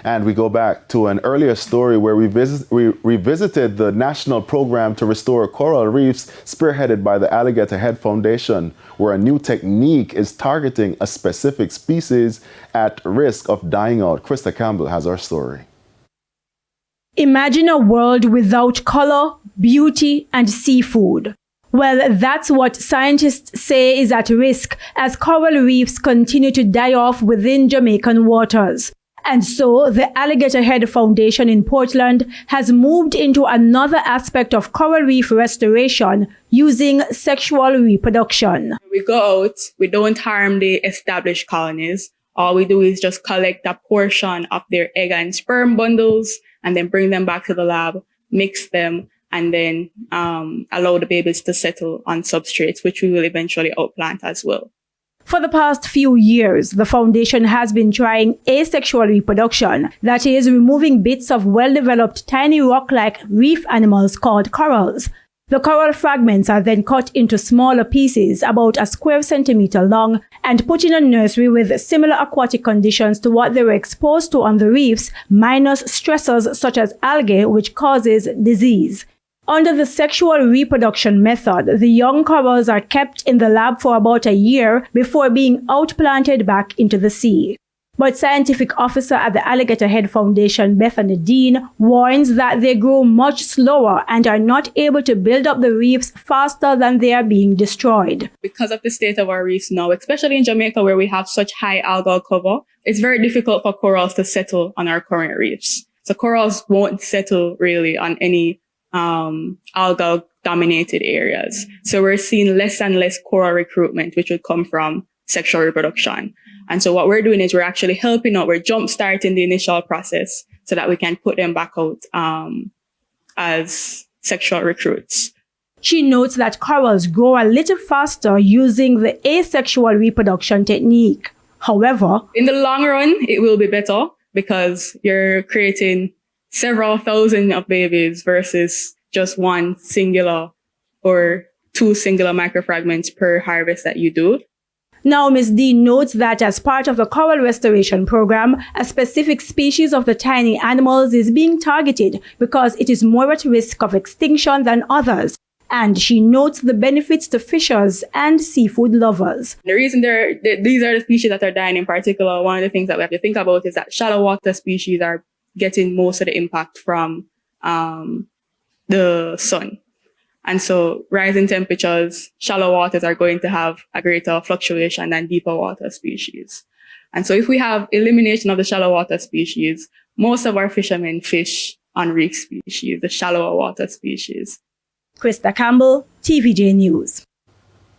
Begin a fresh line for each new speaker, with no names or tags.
And we go back to an earlier story where we revisited the national program to restore coral reefs spearheaded by the Alligator Head Foundation, where a new technique is targeting a specific species at risk of dying out. Krista Campbell has our story.
Imagine a world without color, beauty, and seafood. Well, that's what scientists say is at risk as coral reefs continue to die off within Jamaican waters. And so the Alligator Head Foundation in Portland has moved into another aspect of coral reef restoration using sexual reproduction.
We go out, we don't harm the established colonies. All we do is just collect a portion of their egg and sperm bundles and then bring them back to the lab, mix them, and then allow the babies to settle on substrates, which we will eventually outplant as well.
For the past few years, the foundation has been trying asexual reproduction, that is, removing bits of well-developed tiny rock-like reef animals called corals. The coral fragments are then cut into smaller pieces, about a square centimeter long, and put in a nursery with similar aquatic conditions to what they were exposed to on the reefs, minus stressors such as algae, which causes disease. Under the sexual reproduction method, the young corals are kept in the lab for about a year before being outplanted back into the sea. But scientific officer at the Alligator Head Foundation, Bethany Dean, warns that they grow much slower and are not able to build up the reefs faster than they are being destroyed.
Because of the state of our reefs now, especially in Jamaica where we have such high algal cover, it's very difficult for corals to settle on our current reefs. So corals won't settle really on any algal dominated areas. So we're seeing less and less coral recruitment, which would come from sexual reproduction. And so what we're doing is we're actually helping out, we're jump starting the initial process so that we can put them back out as sexual recruits.
She notes that corals grow a little faster using the asexual reproduction technique. However,
in the long run, it will be better because you're creating several thousand of babies versus just one singular or two singular microfragments per harvest that you do.
Now, Ms. Dean notes that as part of the coral restoration program, a specific species of the tiny animals is being targeted because it is more at risk of extinction than others. And she notes the benefits to fishers and seafood lovers.
The reason these are the species that are dying in particular, one of the things that we have to think about is that shallow water species are getting most of the impact from the sun. And so rising temperatures, shallow waters are going to have a greater fluctuation than deeper water species. And so if we have elimination of the shallow water species, most of our fishermen fish on reef species, the shallower water species.
Krista Campbell, TVJ News.